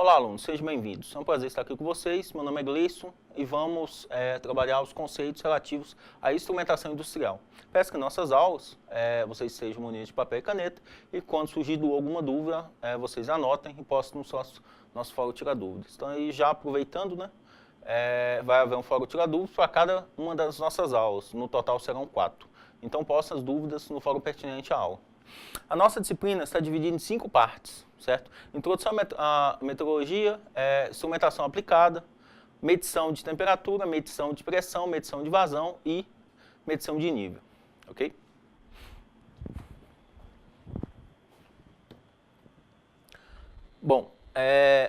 Olá, alunos, sejam bem-vindos. É um prazer estar aqui com vocês. Meu nome é Gleison e vamos trabalhar os conceitos relativos à instrumentação industrial. Peço que em nossas aulas vocês sejam munidos de papel e caneta e quando surgir alguma dúvida, vocês anotem e postem no nosso fórum Tira Dúvidas. Então, aí, já aproveitando, né, vai haver um fórum Tira Dúvidas para cada uma das nossas aulas. No total serão 4. Então, postem as dúvidas no fórum pertinente à aula. A nossa disciplina está dividida em 5 partes, certo? Introdução à meteorologia, instrumentação aplicada, medição de temperatura, medição de pressão, medição de vazão e medição de nível, ok? Bom,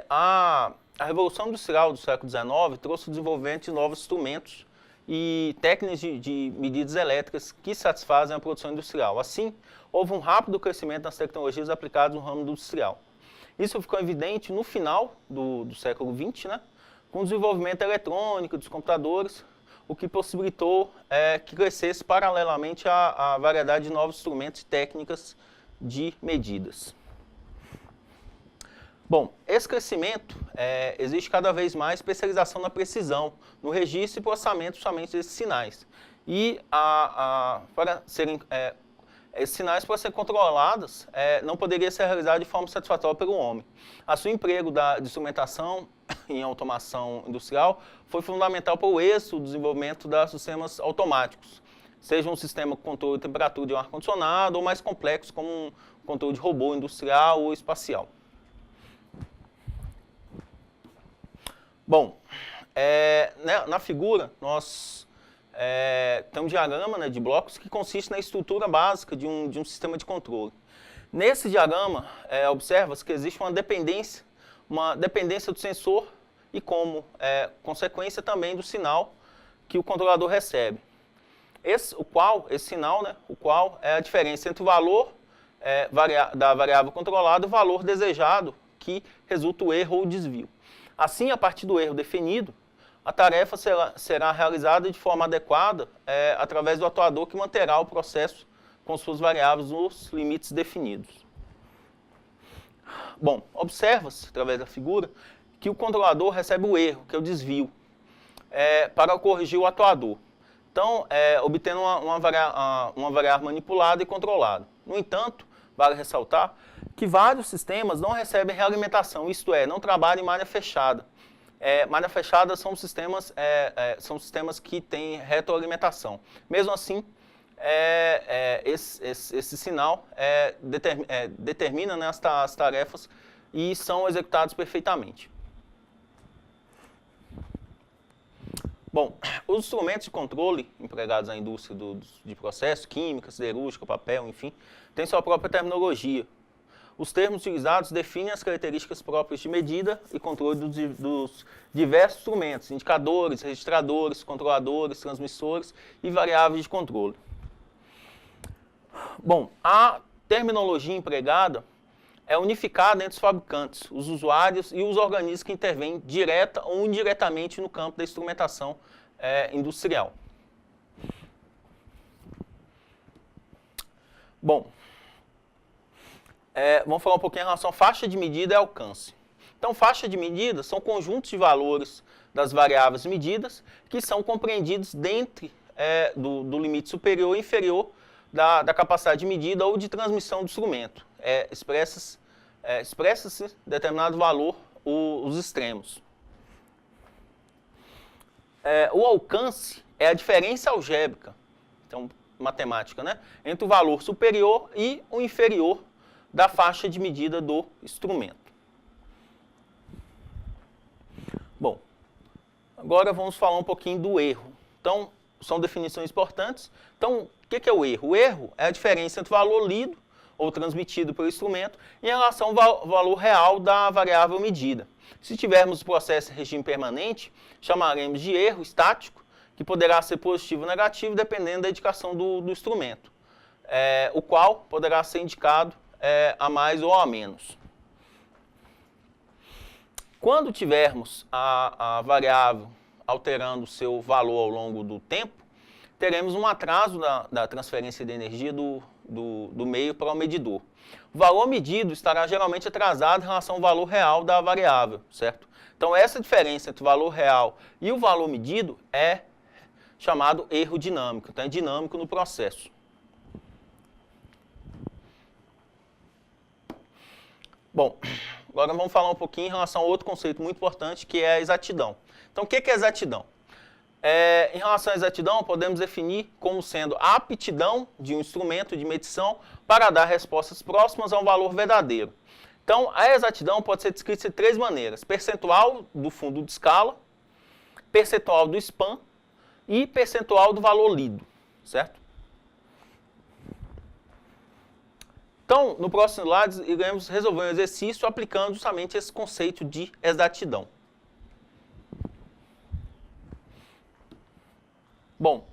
a Revolução Industrial do século XIX trouxe o desenvolvimento de novos instrumentos e técnicas de medidas elétricas que satisfazem a produção industrial. Assim, houve um rápido crescimento nas tecnologias aplicadas no ramo industrial. Isso ficou evidente no final do século XX, né, com o desenvolvimento eletrônico dos computadores, o que possibilitou que crescesse paralelamente a variedade de novos instrumentos e técnicas de medidas. Bom, esse crescimento, existe cada vez mais especialização na precisão, no registro e processamento somente desses sinais. E para serem, esses sinais, para serem controlados, não poderia ser realizado de forma satisfatória pelo homem. O emprego de instrumentação em automação industrial foi fundamental para o êxito do desenvolvimento dos sistemas automáticos, seja um sistema com controle de temperatura de um ar-condicionado ou mais complexo como um controle de robô industrial ou espacial. Bom, na figura nós temos um diagrama, né, de blocos que consiste na estrutura básica de um sistema de controle. Nesse diagrama, observa-se que existe uma dependência do sensor e como consequência também do sinal que o controlador recebe. Esse sinal, né, o qual é a diferença entre o valor da variável controlada e o valor desejado que resulta o erro ou o desvio. Assim, a partir do erro definido, a tarefa será realizada de forma adequada através do atuador que manterá o processo com suas variáveis nos limites definidos. Bom, observa-se, através da figura, que o controlador recebe o erro, que é o desvio, para corrigir o atuador. Então, obtendo uma variável manipulada e controlada. No entanto, vale ressaltar que vários sistemas não recebem realimentação, isto é, não trabalham em malha fechada. Malha fechada são sistemas que têm retroalimentação. Mesmo assim, esse sinal determina, né, as tarefas e são executadas perfeitamente. Bom, os instrumentos de controle empregados na indústria de processos, química, siderúrgica, papel, enfim, têm sua própria terminologia. Os termos utilizados definem as características próprias de medida e controle dos diversos instrumentos, indicadores, registradores, controladores, transmissores e variáveis de controle. Bom, a terminologia empregada é unificada entre os fabricantes, os usuários e os organismos que intervêm direta ou indiretamente no campo da instrumentação industrial. Bom, vamos falar um pouquinho em relação à faixa de medida e alcance. Então, faixa de medida são conjuntos de valores das variáveis medidas que são compreendidos dentro do limite superior e inferior da capacidade de medida ou de transmissão do instrumento. Expressa-se determinado valor, os extremos. O alcance é a diferença algébrica, então, matemática, né, entre o valor superior e o inferior da faixa de medida do instrumento. Bom, agora vamos falar um pouquinho do erro. Então, são definições importantes. Então, o que é o erro? O erro é a diferença entre o valor lido ou transmitido pelo instrumento em relação ao valor real da variável medida. Se tivermos o processo em regime permanente, chamaremos de erro estático, que poderá ser positivo ou negativo, dependendo da indicação do instrumento, o qual poderá ser indicado a mais ou a menos. Quando tivermos a variável alterando o seu valor ao longo do tempo, teremos um atraso da transferência de energia do meio para o medidor. o valor medido estará geralmente atrasado em relação ao valor real da variável, certo? Então, essa diferença entre o valor real e o valor medido é chamado erro dinâmico, então é dinâmico no processo. Bom, agora vamos falar um pouquinho em relação a outro conceito muito importante, que é a exatidão. Então, o que é exatidão? Em relação à exatidão, podemos definir como sendo a aptidão de um instrumento de medição para dar respostas próximas a um valor verdadeiro. Então, a exatidão pode ser descrita de três maneiras: percentual do fundo de escala, percentual do span e percentual do valor lido, certo? Então, no próximo slide, iremos resolver um exercício aplicando justamente esse conceito de exatidão. Bom,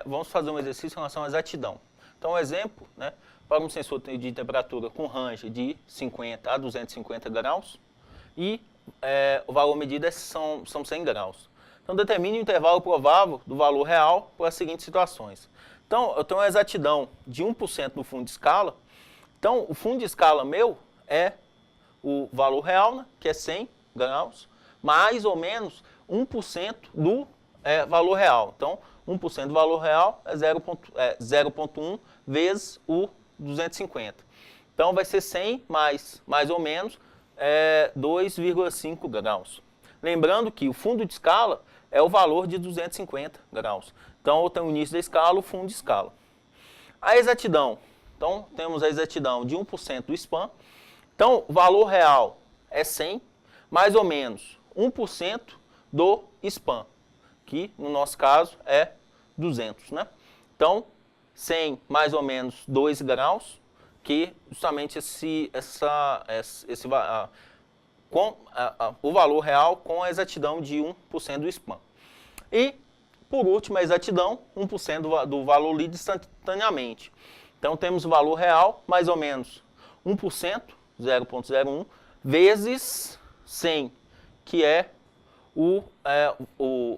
vamos fazer um exercício em relação à exatidão. Então, um exemplo, né, para um sensor de temperatura com range de 50 a 250 graus e o valor medido são 100 graus. Então, determine o intervalo provável do valor real para as seguintes situações. Então, eu tenho uma exatidão de 1% do fundo de escala. Então, o fundo de escala meu é o valor real, né, que é 100 graus, mais ou menos 1% do valor real. Então, 1% do valor real é 0,1 vezes o 250. Então, vai ser 100 mais ou menos 2,5 graus. Lembrando que o fundo de escala é o valor de 250 graus. Então, eu tenho o início da escala, o fundo de escala. A exatidão. Então, temos a exatidão de 1% do span. Então, o valor real é 100, mais ou menos 1% do span, que no nosso caso é 200, né? Então, 100 mais ou menos 2 graus, que justamente o valor real com a exatidão de 1% do span. E, por último, a exatidão, 1% do valor lido instantaneamente. Então, temos o valor real, mais ou menos 1%, 0,01, vezes 100, que é o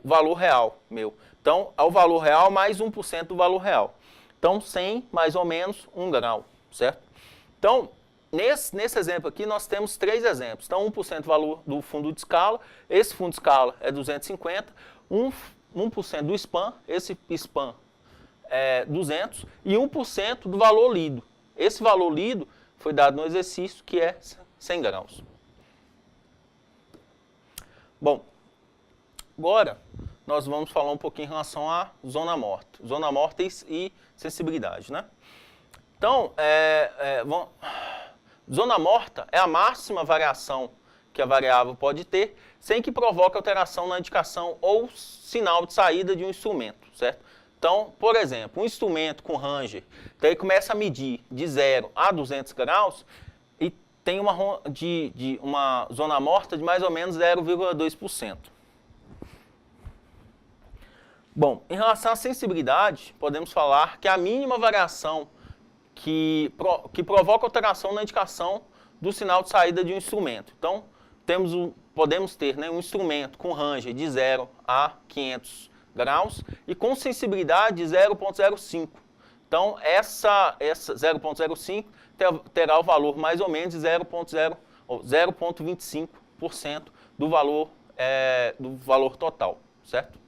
valor real meu. Então, é o valor real mais 1% do valor real. Então, 100 mais ou menos 1 grau, certo? Então, nesse exemplo aqui, nós temos três exemplos. Então, 1% do valor do fundo de escala, esse fundo de escala é 250, 1% do span, esse span é 200, e 1% do valor lido. Esse valor lido foi dado no exercício, que é 100 graus. Bom, agora nós vamos falar um pouquinho em relação à zona morta e sensibilidade, né? Então, zona morta é a máxima variação que a variável pode ter, sem que provoque alteração na indicação ou sinal de saída de um instrumento, certo? Então, por exemplo, um instrumento com ranger, então ele começa a medir de 0 a 200 graus e tem uma zona morta de mais ou menos 0,2%. Bom, em relação à sensibilidade, podemos falar que a mínima variação que provoca alteração na indicação do sinal de saída de um instrumento. Então, podemos ter, né, um instrumento com ranger de 0 a 500 graus e com sensibilidade de 0,05. Então, essa 0,05 terá o valor mais ou menos de 0,25% do valor total, certo?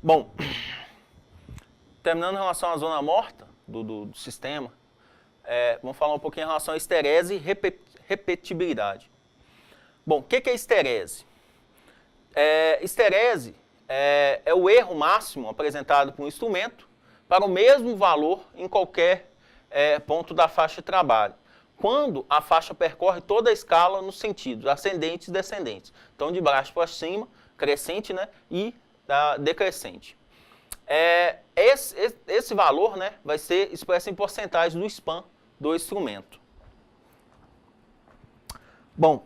Bom, terminando em relação à zona morta do sistema, vamos falar um pouquinho em relação à esterese e repetibilidade. Bom, o que é esterese? Esterese é o erro máximo apresentado por um instrumento para o mesmo valor em qualquer ponto da faixa de trabalho, quando a faixa percorre toda a escala nos sentidos ascendentes e descendentes. Então, de baixo para cima, crescente, né, e decrescente. Esse valor, né, vai ser expresso em porcentagem do span do instrumento. Bom,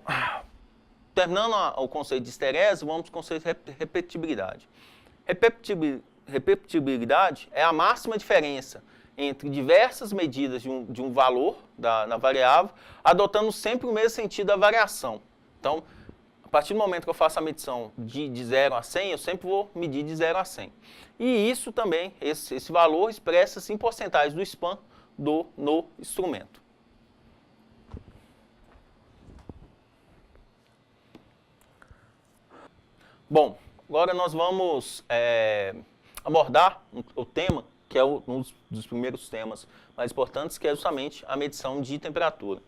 terminando o conceito de esterese, vamos para o conceito de repetibilidade. Repetibilidade é a máxima diferença entre diversas medidas de um valor na variável, adotando sempre o mesmo sentido da variação. Então, partir do momento que eu faço a medição de 0 a 100, eu sempre vou medir de 0 a 100. E isso também, esse valor expressa-se em porcentagem do span no instrumento. Bom, agora nós vamos abordar o tema, que é um dos primeiros temas mais importantes, que é justamente a medição de temperatura.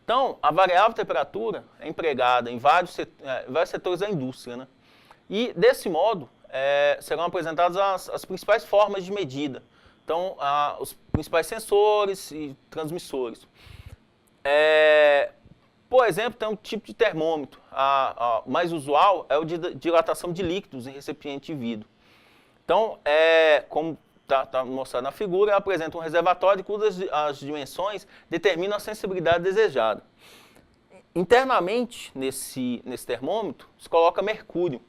Então, a variável temperatura é empregada em vários setores da indústria, né? E, desse modo, serão apresentadas as principais formas de medida. Então, os principais sensores e transmissores. Por exemplo, tem um tipo de termômetro. O mais usual é o de dilatação de líquidos em recipiente de vidro. Então, como está mostrado na figura, apresenta um reservatório cujas as dimensões determinam a sensibilidade desejada. Internamente, nesse termômetro, se coloca mercúrio.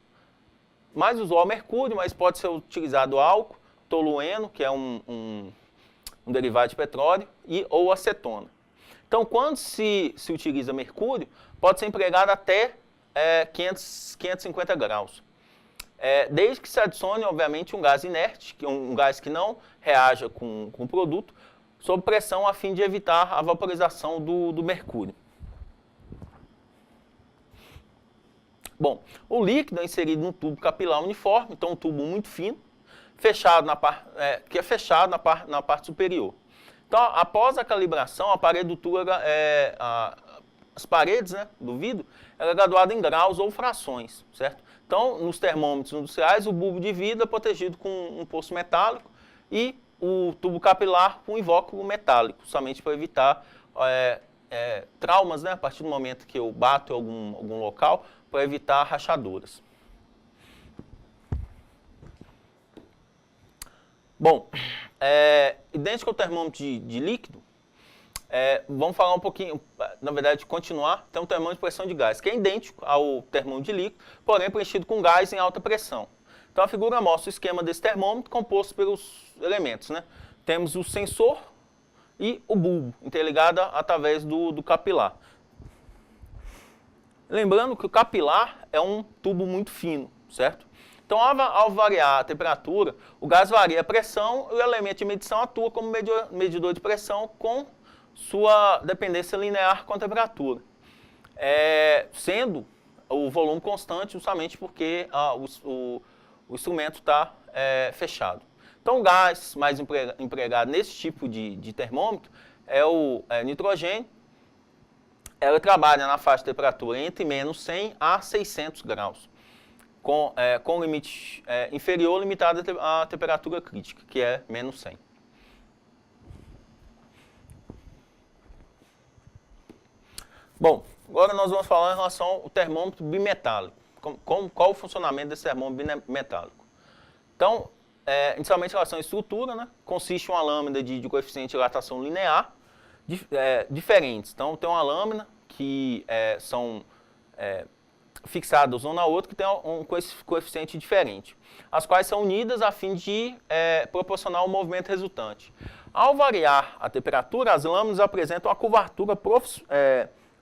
Mais usual mercúrio, mas pode ser utilizado álcool, tolueno, que é um derivado de petróleo, ou acetona. Então, quando se utiliza mercúrio, pode ser empregado até 550 graus. Desde que se adicione, obviamente, um gás inerte, um gás que não reaja com o produto, sob pressão a fim de evitar a vaporização do mercúrio. Bom, o líquido é inserido num tubo capilar uniforme, então um tubo muito fino, fechado que é fechado na parte superior. Então, após a calibração, a parede do tubo, as paredes, né, do vidro, ela é graduada em graus ou frações, certo? Então, nos termômetros industriais, o bulbo de vidro é protegido com um poço metálico e o tubo capilar com um invólucro metálico, somente para evitar traumas, né, a partir do momento que eu bato em algum local, para evitar rachaduras. Bom, idêntico ao termômetro de líquido, vamos falar um pouquinho, na verdade, continuar, tem um termômetro de pressão de gás, que é idêntico ao termômetro de líquido, porém preenchido com gás em alta pressão. Então a figura mostra o esquema desse termômetro composto pelos elementos, né? Temos o sensor e o bulbo, interligado através do capilar. Lembrando que o capilar é um tubo muito fino, certo? Então, ao variar a temperatura, o gás varia a pressão e o elemento de medição atua como medidor de pressão com sua dependência linear com a temperatura, sendo o volume constante justamente porque o instrumento está fechado. Então, o gás mais empregado nesse tipo de termômetro é o nitrogênio. Ela trabalha na faixa de temperatura entre menos 100 a 600 graus, com limite inferior limitado à temperatura crítica, que é menos 100. Bom, agora nós vamos falar em relação ao termômetro bimetálico. Qual o funcionamento desse termômetro bimetálico? Então, inicialmente em relação à estrutura, né, consiste em uma lâmina de coeficiente de dilatação linear, diferentes. Então, tem uma lâmina que são fixadas uma na outra, que tem um coeficiente diferente, as quais são unidas a fim de proporcionar o movimento resultante. Ao variar a temperatura, as lâminas apresentam uma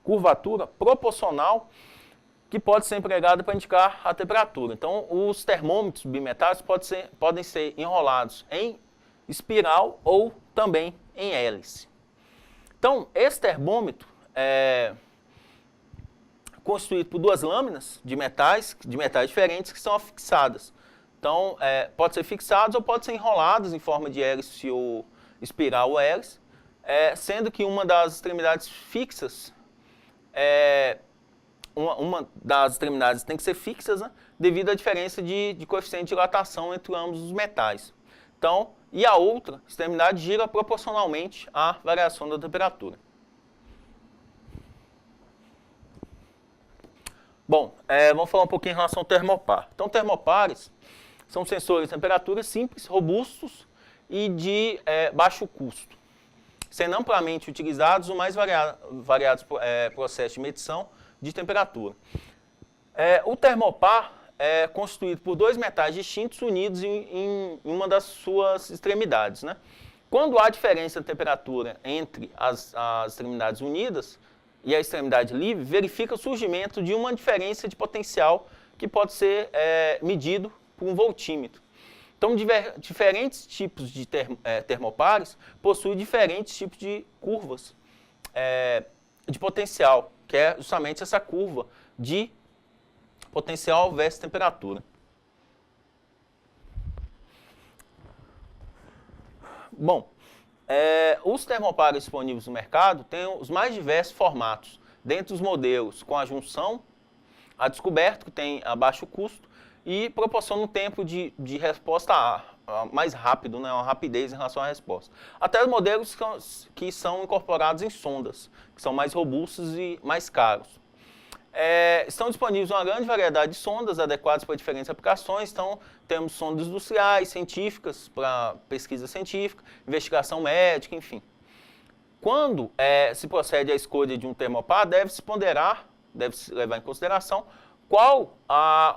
curvatura proporcional que pode ser empregada para indicar a temperatura. Então, os termômetros bimetálicos podem ser enrolados em espiral ou também em hélice. Então, esse termômetro é constituído por duas lâminas de metais diferentes que são afixadas. Então, pode ser fixados ou pode ser enrolados em forma de hélice ou espiral ou hélice, sendo que uma das extremidades fixas, uma das extremidades tem que ser fixas, né, devido à diferença de coeficiente de dilatação entre ambos os metais. Então, e a outra extremidade gira proporcionalmente à variação da temperatura. Bom, vamos falar um pouquinho em relação ao termopar. Então, termopares são sensores de temperatura simples, robustos e de baixo custo, sendo amplamente utilizados os mais variados processos de medição de temperatura. O termopar é constituído por dois metais distintos unidos em uma das suas extremidades, né? Quando há diferença de temperatura entre as extremidades unidas, e a extremidade livre, verifica o surgimento de uma diferença de potencial que pode ser medido por um voltímetro. Então, diferentes tipos de termopares possuem diferentes tipos de curvas de potencial, que é justamente essa curva de potencial versus temperatura. Bom, os termopares disponíveis no mercado têm os mais diversos formatos, dentre os modelos com a junção, a descoberto, que tem a baixo custo, e proporciona um tempo de resposta mais rápido, né, uma rapidez em relação à resposta. Até os modelos que são incorporados em sondas, que são mais robustos e mais caros. Estão disponíveis uma grande variedade de sondas adequadas para diferentes aplicações. Então, temos sondas industriais, científicas, para pesquisa científica, investigação médica, enfim. Quando se procede à escolha de um termopar, deve-se ponderar, deve-se levar em consideração qual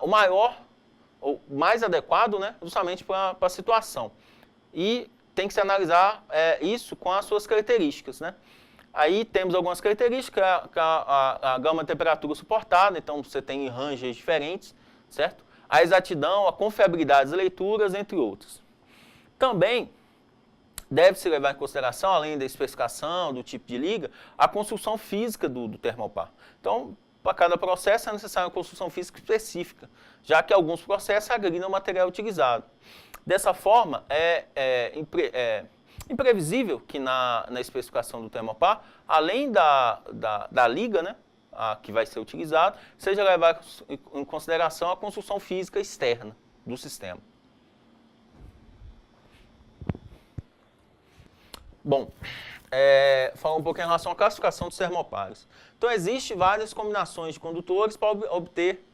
o maior ou mais adequado, né, justamente para a situação. E tem que se analisar isso com as suas características, né? Aí temos algumas características, a gama de temperatura suportada, então você tem ranges diferentes, certo? A exatidão, a confiabilidade das leituras, entre outros. Também deve-se levar em consideração, além da especificação, do tipo de liga, a construção física do termopar. Então, para cada processo é necessária uma construção física específica, já que alguns processos agridem o material utilizado. Dessa forma, imprevisível que na especificação do termopar, além da liga, né, que vai ser utilizada, seja levada em consideração a construção física externa do sistema. Bom, falar um pouco em relação à classificação dos termopares. Então, existem várias combinações de condutores para obter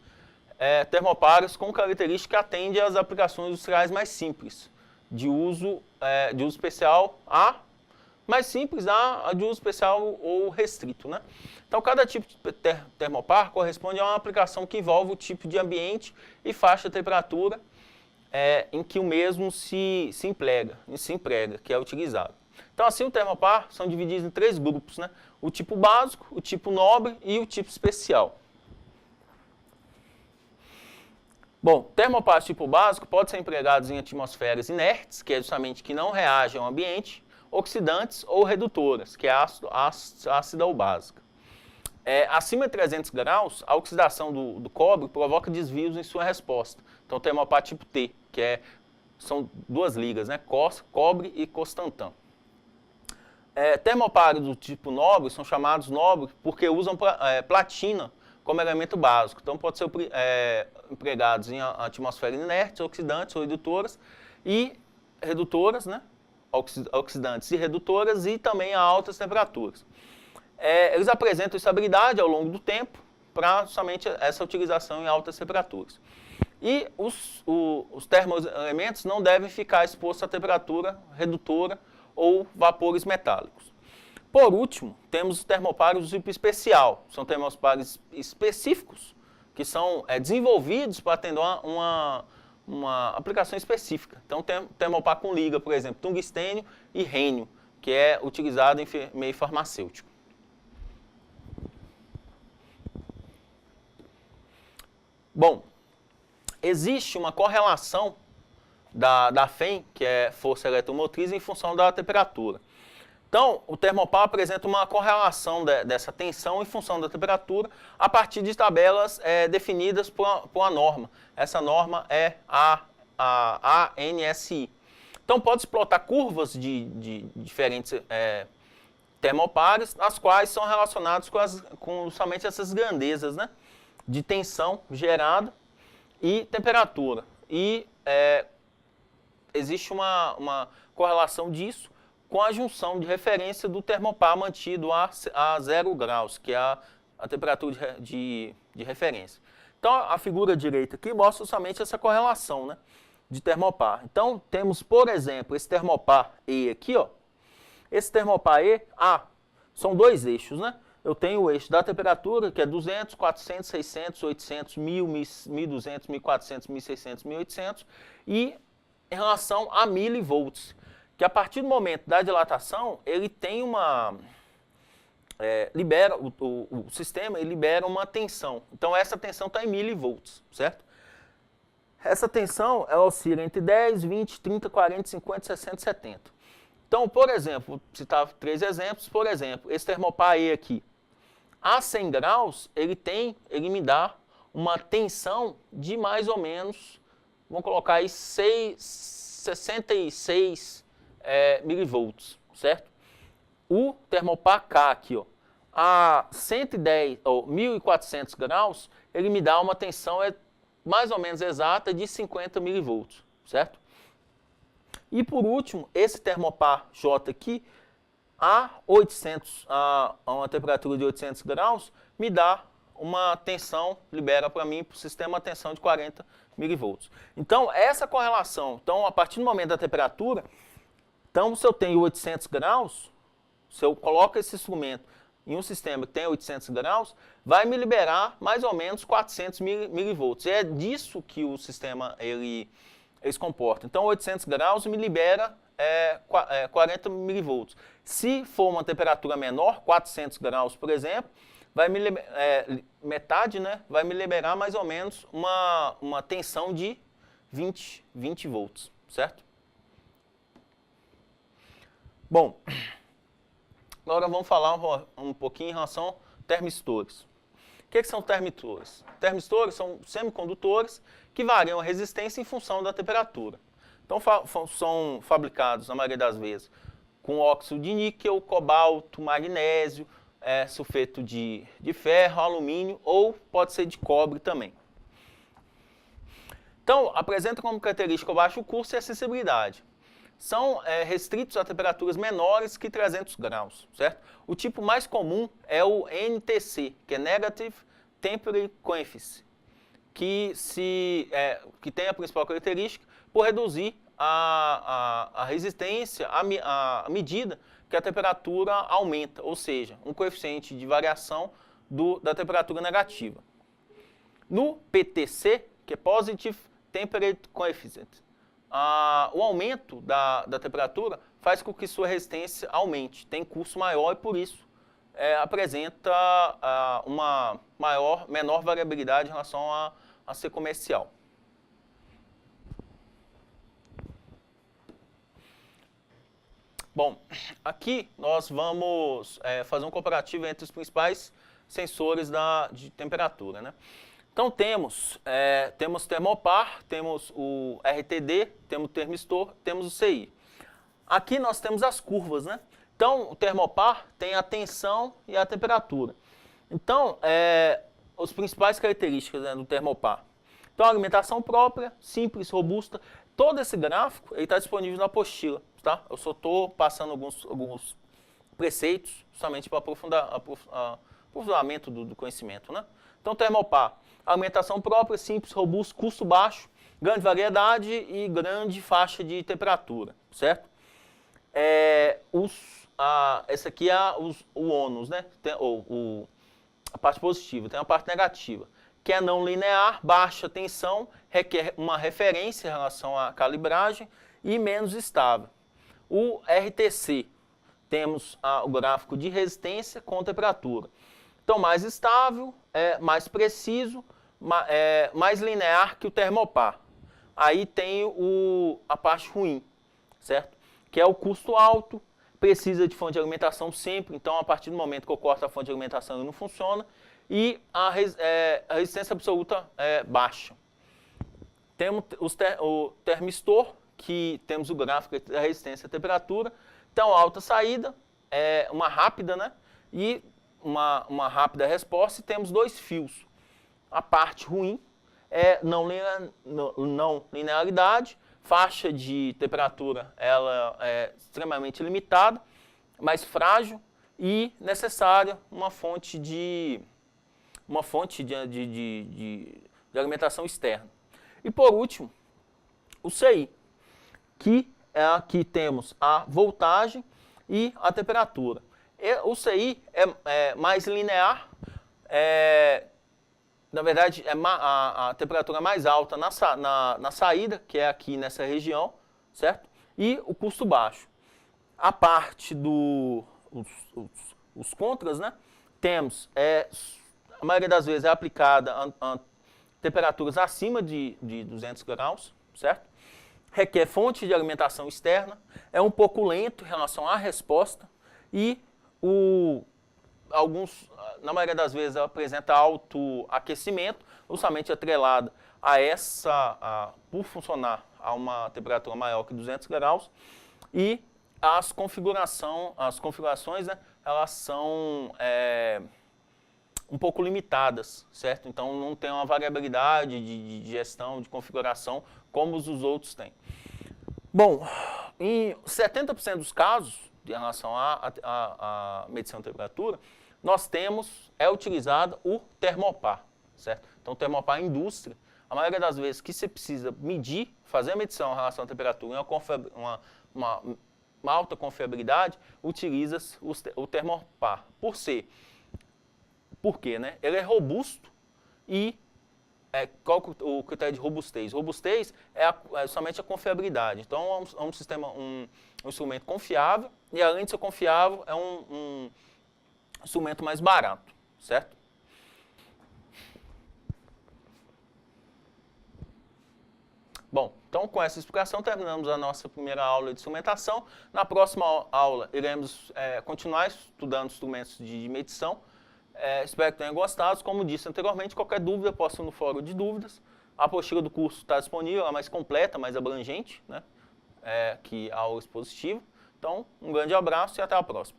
termopares com características que atendem às aplicações industriais mais simples, de uso especial mais simples a de uso especial ou restrito, né? Então, cada tipo de termopar corresponde a uma aplicação que envolve o tipo de ambiente e faixa de temperatura em que o mesmo se emprega, que é utilizado. Então, assim, o termopar são divididos em 3 grupos, né? O tipo básico, o tipo nobre e o tipo especial. Bom, termopares tipo básico podem ser empregados em atmosferas inertes, que é justamente que não reagem ao ambiente, oxidantes ou redutoras, que é ácida ou básica. Acima de 300 graus, a oxidação do cobre provoca desvios em sua resposta. Então, termopar tipo T, que são 2 ligas, né? Cobre e costantã. Termopares do tipo nobre são chamados nobres porque usam platina como elemento básico. Então, pode ser empregados em atmosferas inertes, oxidantes ou redutoras e redutoras, né? Oxidantes e redutoras e também a altas temperaturas. Eles apresentam estabilidade ao longo do tempo para justamente essa utilização em altas temperaturas. E os termoelementos não devem ficar expostos à temperatura redutora ou vapores metálicos. Por último, temos os termopares do tipo especial. São termopares específicos que são desenvolvidos para atender uma aplicação específica. Então, tem termopar com liga, por exemplo, tungstênio e rênio, que é utilizado em meio farmacêutico. Bom, existe uma correlação da FEM, que é força eletromotriz, em função da temperatura. Então, o termopar apresenta uma correlação dessa tensão em função da temperatura a partir de tabelas definidas por uma norma. Essa norma é a ANSI. Então, pode-se plotar curvas de diferentes termopares, as quais são relacionadas com somente essas grandezas, né, de tensão gerada e temperatura. E existe uma correlação disso com a junção de referência do termopar mantido a 0 graus, que é a temperatura de referência. Então, a figura direita aqui mostra somente essa correlação, né, de termopar. Então, temos, por exemplo, esse termopar E aqui, ó. Esse termopar E, são 2 eixos, né? Eu tenho o eixo da temperatura, que é 200, 400, 600, 800, 1000, 1200, 1400, 1600, 1800, e em relação a milivolts, que a partir do momento da dilatação, ele tem uma libera, o sistema ele libera uma tensão. Então, essa tensão está em milivolts, certo? Essa tensão, ela oscila entre 10, 20, 30, 40, 50, 60, 70. Então, por exemplo, vou citar 3 exemplos. Por exemplo, esse termopar E aqui, a 100 graus, ele me dá uma tensão de mais ou menos, vamos colocar aí 66 milivolts, certo? O termopar K aqui, ó, a 110 ou 1400 graus, ele me dá uma tensão mais ou menos exata de 50 milivolts, certo? E por último, esse termopar J aqui, a uma temperatura de 800 graus, me dá uma tensão, libera para mim, para o sistema, uma tensão de 40 milivolts. Então, essa correlação, então, a partir do momento da temperatura, então, se eu tenho 800 graus, se eu coloco esse instrumento em um sistema que tem 800 graus, vai me liberar mais ou menos 400 milivolts. E é disso que o sistema ele se comporta. Então, 800 graus me libera 40 milivolts. Se for uma temperatura menor, 400 graus, por exemplo, vai me metade, né, vai me liberar mais ou menos uma tensão de 20 volts, certo? Bom, agora vamos falar um pouquinho em relação a termistores. O que são termistores? Termistores são semicondutores que variam a resistência em função da temperatura. Então, são fabricados, na maioria das vezes, com óxido de níquel, cobalto, magnésio, sulfeto de ferro, alumínio ou pode ser de cobre também. Então, apresenta como característica o baixo custo e a acessibilidade. São restritos a temperaturas menores que 300 graus, certo? O tipo mais comum é o NTC, que é Negative Temperature Coefficient, que tem a principal característica por reduzir a resistência à medida que a temperatura aumenta, ou seja, um coeficiente de variação da temperatura negativa. No PTC, que é Positive Temperature Coefficient, o aumento da temperatura faz com que sua resistência aumente, tem custo maior e por isso apresenta uma menor variabilidade em relação a ser comercial. Bom, aqui nós vamos fazer um comparativo entre os principais sensores de temperatura, né? Então temos termopar, temos o RTD, temos o termistor, temos o CI. Aqui nós temos as curvas, né? Então o termopar tem a tensão e a temperatura. Então, as principais características, né, do termopar. Então a alimentação própria, simples, robusta. Todo esse gráfico está disponível na apostila, tá? Eu só estou passando alguns preceitos, justamente para aprofundamento do conhecimento, né? Então termopar. Alimentação própria, simples, robusto, custo baixo, grande variedade e grande faixa de temperatura, certo? Esse aqui é o ônus, né? A parte positiva, tem a parte negativa, que é não linear, baixa tensão, requer uma referência em relação à calibragem e menos estável. O RTC, temos o gráfico de resistência com temperatura. Então, mais estável, mais preciso, mais linear que o termopar. Aí tem a parte ruim, certo? Que é o custo alto, precisa de fonte de alimentação sempre, então a partir do momento que eu corto a fonte de alimentação ele não funciona, e a resistência absoluta é baixa. Temos o termistor, que temos o gráfico da resistência à temperatura, então alta saída, uma rápida, né? E uma rápida resposta, e temos 2 fios. A parte ruim é não linearidade, faixa de temperatura ela é extremamente limitada, mais frágil e necessária uma fonte de alimentação externa. E por último, o CI, que aqui temos a voltagem e a temperatura. O CI é mais linear, na verdade, a temperatura mais alta na saída, que é aqui nessa região, certo? E o custo baixo. A parte os contras, né? Temos, a maioria das vezes é aplicada a temperaturas acima de 200 graus, certo? Requer fonte de alimentação externa, é um pouco lento em relação à resposta e na maioria das vezes apresenta alto aquecimento, justamente atrelado por funcionar a uma temperatura maior que 200 graus, e as configurações, né, elas são um pouco limitadas, certo? Então não tem uma variabilidade de gestão, de configuração, como os outros têm. Bom, em 70% dos casos, em relação à medição de temperatura, é utilizado o termopar, certo? Então o termopar indústria, a maioria das vezes que você precisa fazer a medição em relação à temperatura em uma alta confiabilidade, utiliza o termopar. Por quê, né? Ele é robusto e qual o critério de robustez? Robustez é somente a confiabilidade. Então é um instrumento confiável e, além de ser confiável, é um instrumento mais barato, certo? Bom, então com essa explicação terminamos a nossa primeira aula de instrumentação. Na próxima aula iremos continuar estudando instrumentos de medição. Espero que tenham gostado. Como disse anteriormente, qualquer dúvida posta no fórum de dúvidas. A apostila do curso está disponível, ela é mais completa, mais abrangente, né, que a aula expositiva. Então, um grande abraço e até a próxima.